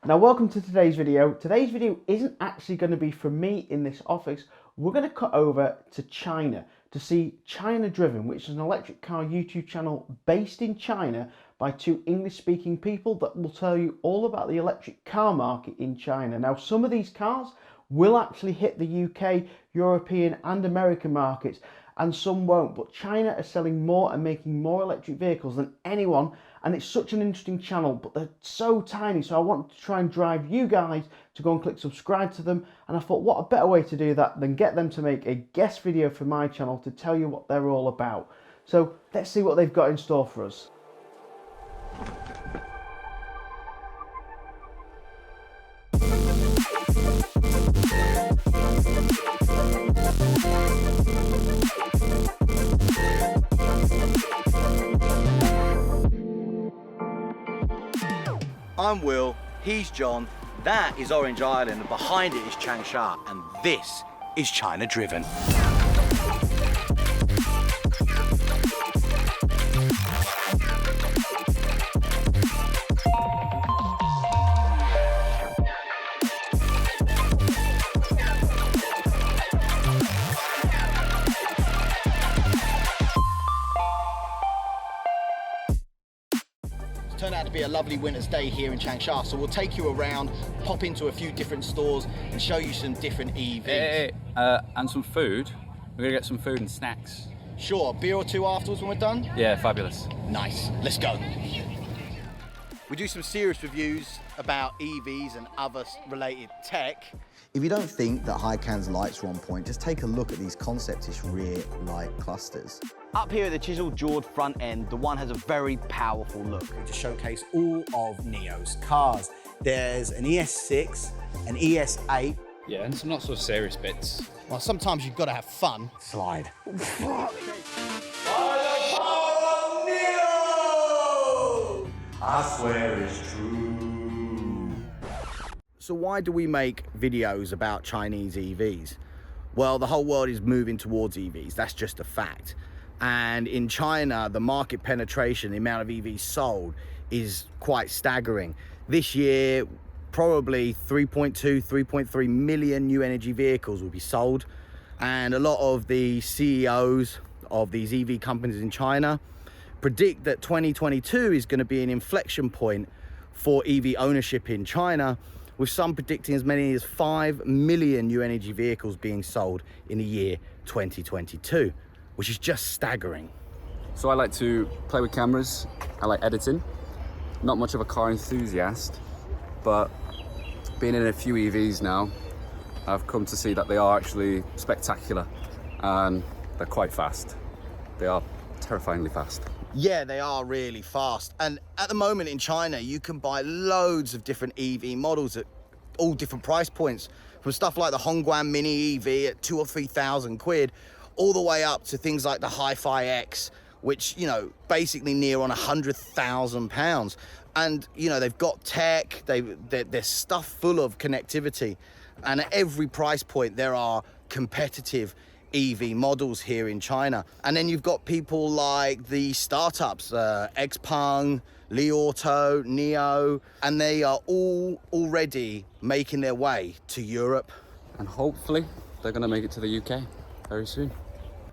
Now welcome to today's video. Today's video isn't actually going to be from me in this office. We're going to cut over to China to see China Driven, which is an electric car YouTube channel based in China by two English speaking people that will tell you all about the electric car market in China. Now some of these cars will actually hit the UK, European and American markets, and some won't, but China are selling more and making more electric vehicles than anyone, and it's such an interesting channel, but they're so tiny, so I want to try and drive you guys to go and click subscribe to them, and I thought what a better way to do that than get them to make a guest video for my channel to tell you what they're all about. So let's see what they've got in store for us. I'm Will, he's John, that is Orange Island, and behind it is Changsha, and this is China Driven. Turned out to be a lovely winter's day here in Changsha, so we'll take you around, pop into a few different stores and show you some different EVs. And some food. We're gonna get some food and snacks. Sure, beer or two afterwards when we're done? Yeah, fabulous. Nice, let's go. We do some serious reviews about EVs and other related tech. If you don't think that HyCan's lights are on point, just take a look at these concept-ish rear light clusters. Up here at the chiseled jawed front end, the one has a very powerful look. To showcase all of Nio's cars. There's an ES6, an ES8. Yeah, and some not so serious bits. Well, sometimes you've got to have fun. Slide. I swear it's true. So why do we make videos about Chinese EVs? Well, the whole world is moving towards EVs. That's just a fact. And in China, the market penetration, the amount of EVs sold is quite staggering. This year, probably 3.2, 3.3 million new energy vehicles will be sold. And a lot of the CEOs of these EV companies in China predict that 2022 is going to be an inflection point for EV ownership in China, with some predicting as many as 5 million new energy vehicles being sold in the year 2022, which is just staggering. So I like to play with cameras, I like editing. Not much of a car enthusiast, but being in a few EVs now, I've come to see that they are actually spectacular and they're quite fast. They are terrifyingly fast. Yeah, they are really fast. And at the moment in China, you can buy loads of different EV models at all different price points, from stuff like the Hongguang Mini EV at 2,000 or 3,000 quid, all the way up to things like the Hi-Fi X, which, you know, basically near on £100,000. And, you know, they've got tech, they're stuffed full of connectivity. And at every price point, there are competitive EV models here in China. And then you've got people like the startups, Xpeng, Li Auto, Nio, and they are all already making their way to Europe. And hopefully they're gonna make it to the UK very soon.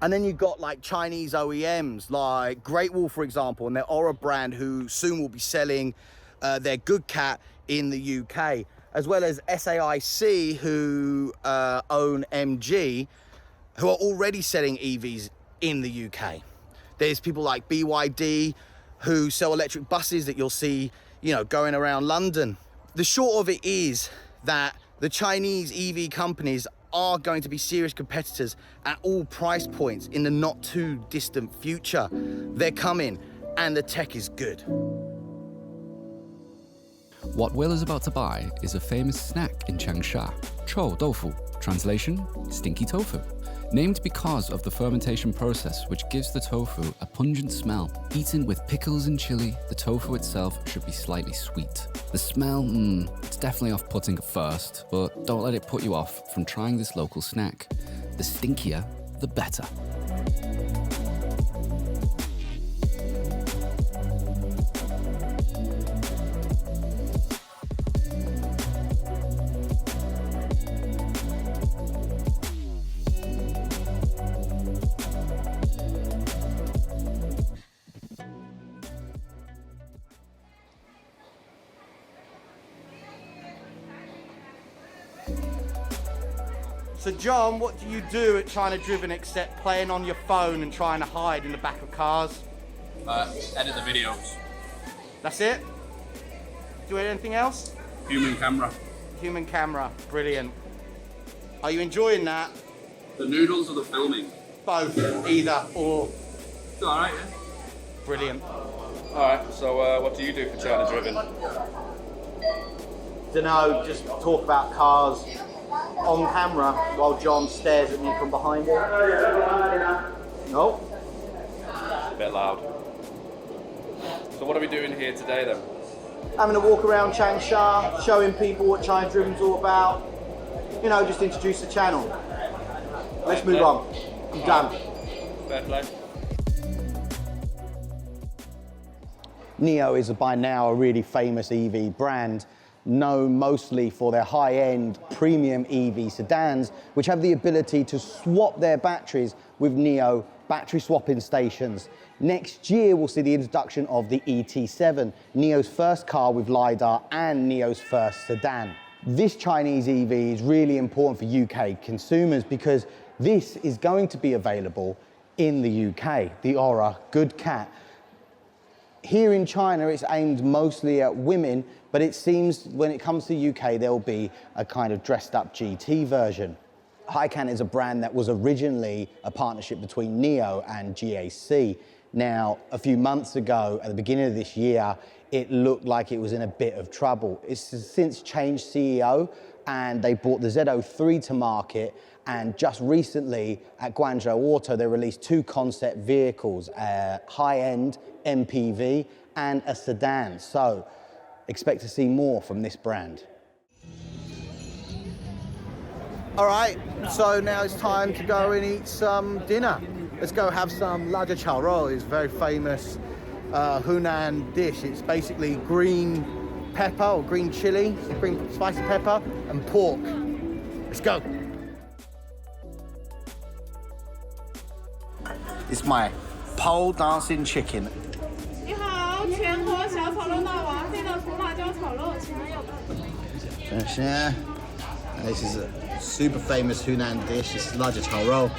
And then you've got like Chinese OEMs like Great Wall, for example, and their Ora brand, who soon will be selling their Good Cat in the UK, as well as SAIC, who own MG, who are already selling EVs in the UK. There's people like BYD who sell electric buses that you'll see, you know, going around London. The short of it is that the Chinese EV companies are going to be serious competitors at all price points in the not too distant future. They're coming and the tech is good. What Will is about to buy is a famous snack in Changsha, Chou Doufu, translation, stinky tofu. Named because of the fermentation process, which gives the tofu a pungent smell. Eaten with pickles and chili, the tofu itself should be slightly sweet. The smell, it's definitely off-putting at first, but don't let it put you off from trying this local snack. The stinkier, the better. So John, what do you do at China Driven except playing on your phone and trying to hide in the back of cars? Edit the videos. That's it? Do anything else? Human camera. Human camera, brilliant. Are you enjoying that? The noodles or the filming? Both, either or. It's alright, yeah. Brilliant. Alright, so what do you do for China Driven? Dunno, just talk about cars on camera while John stares at me from behind him. No. A bit loud. So what are we doing here today then? Having a walk around Changsha, showing people what China Driven's all about. You know, just introduce the channel. Let's move on. I'm done. Fair play. Nio is by now a really famous EV brand, known mostly for their high-end premium EV sedans, which have the ability to swap their batteries with Nio battery swapping stations. Next year, we'll see the introduction of the ET7, Nio's first car with LiDAR and Nio's first sedan. This Chinese EV is really important for UK consumers because this is going to be available in the UK, the Ora Good Cat. Here in China, it's aimed mostly at women, but it seems when it comes to UK, there'll be a kind of dressed up GT version. HyCan is a brand that was originally a partnership between Nio and GAC. Now, a few months ago, at the beginning of this year, it looked like it was in a bit of trouble. It's since changed CEO and they brought the Z03 to market, and just recently at Guangzhou Auto, they released two concept vehicles, a high-end MPV and a sedan. So expect to see more from this brand. All right, so now it's time to go and eat some dinner. Let's go have some laja chao rou. It's a very famous Hunan dish. It's basically green pepper or green chili, green spicy pepper and pork. Let's go. It's my pole dancing chicken. 你好，全国小炒肉大王，黑豆红辣椒炒肉，请问有没有？ This is a super famous Hunan dish. This is laja chao rou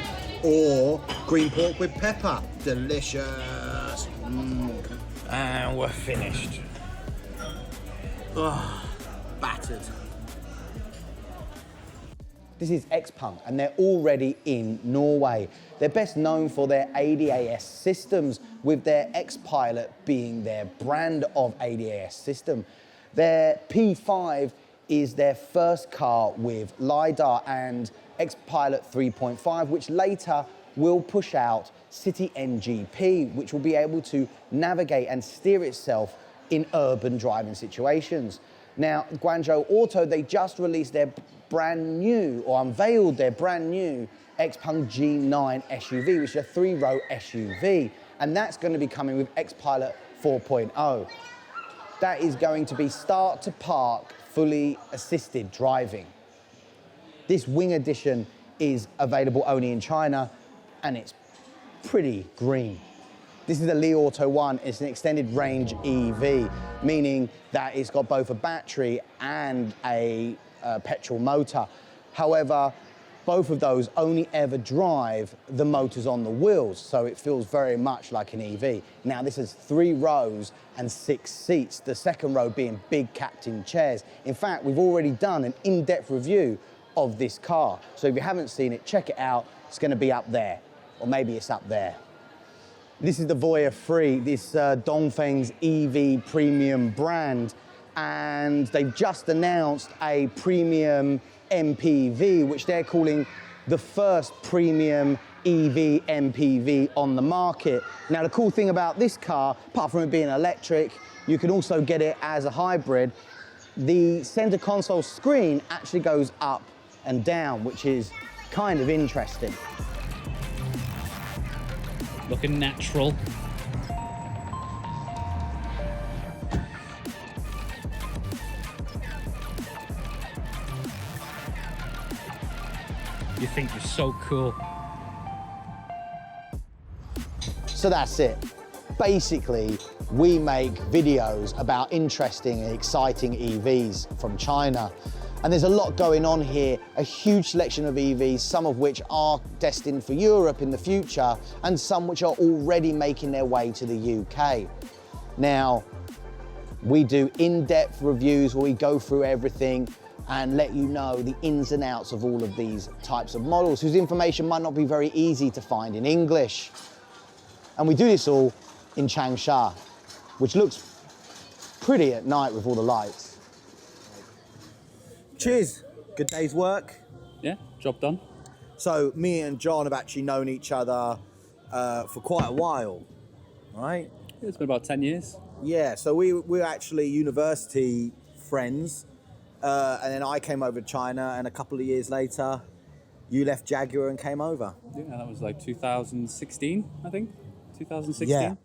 or green pork with pepper. Delicious. And we're finished. Oh, battered. This is Xpeng, and they're already in Norway. They're best known for their ADAS systems, with their X-Pilot being their brand of ADAS system. Their P5 is their first car with LiDAR and X-Pilot 3.5, which later will push out City NGP, which will be able to navigate and steer itself in urban driving situations. Now, Guangzhou Auto, they just released their brand new, or unveiled their brand new Xpeng G9 SUV, which is a 3-row SUV, and that's going to be coming with X-Pilot 4.0. That is going to be start to park, fully assisted driving. This wing edition is available only in China, and it's pretty green. This is the Li Auto 1. It's an extended range EV, meaning that it's got both a battery and a petrol motor. However, both of those only ever drive the motors on the wheels, so it feels very much like an EV. Now, this has 3 rows and 6 seats, the second row being big captain chairs. In fact, we've already done an in-depth review of this car, so if you haven't seen it, check it out. It's going to be up there, or maybe it's up there. This is the Voya 3, this Dongfeng's EV premium brand, and they've just announced a premium MPV, which they're calling the first premium EV MPV on the market. Now, the cool thing about this car, apart from it being electric, you can also get it as a hybrid. The center console screen actually goes up and down, which is kind of interesting. Looking natural. You think you're so cool. So that's it. Basically, we make videos about interesting and exciting EVs from China. And there's a lot going on here, a huge selection of EVs, some of which are destined for Europe in the future, and some which are already making their way to the UK. Now, we do in-depth reviews where we go through everything and let you know the ins and outs of all of these types of models, whose information might not be very easy to find in English. And we do this all in Changsha, which looks pretty at night with all the lights. Cheers. Good day's work. Yeah, job done. So me and John have actually known each other for quite a while, right? It's been about 10 years. Yeah, so we're actually university friends, and then I came over to China, and a couple of years later, you left Jaguar and came over. Yeah, that was like 2016, I think. 2016. Yeah.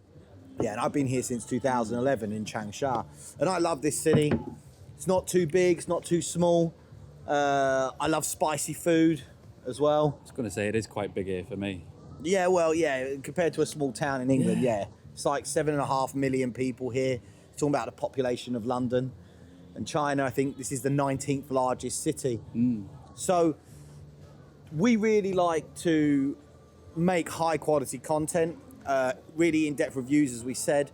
Yeah, and I've been here since 2011 in Changsha, and I love this city. It's not too big, it's not too small. I love spicy food as well. I was going to say it is quite big here for me. Yeah, well, yeah, compared to a small town in England, yeah. It's like 7.5 million people here. Talking about the population of London. And China, I think this is the 19th largest city. So we really like to make high quality content, really in-depth reviews, as we said.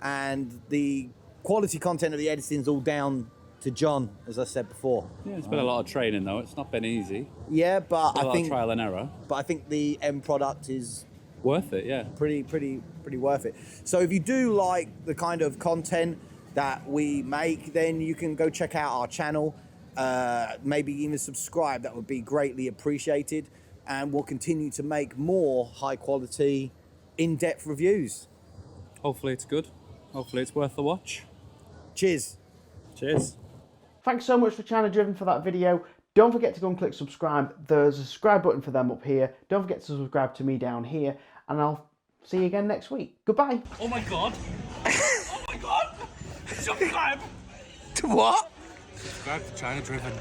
And the quality content of the editing is all down to John, as I said before. Yeah, it's been a lot of training though. It's not been easy. Yeah, but A lot of trial and error. But I think the end product is Worth it, yeah. pretty worth it. So if you do like the kind of content that we make, then you can go check out our channel, maybe even subscribe. That would be greatly appreciated, and we'll continue to make more high quality, in-depth reviews. Hopefully it's good. Hopefully it's worth the watch. Cheers. Cheers. Thanks so much for China Driven for that video. Don't forget to go and click subscribe. There's a subscribe button for them up here. Don't forget to subscribe to me down here, and I'll see you again next week. Goodbye. Oh my god. Oh my god. Subscribe. To what? Subscribe to China Driven.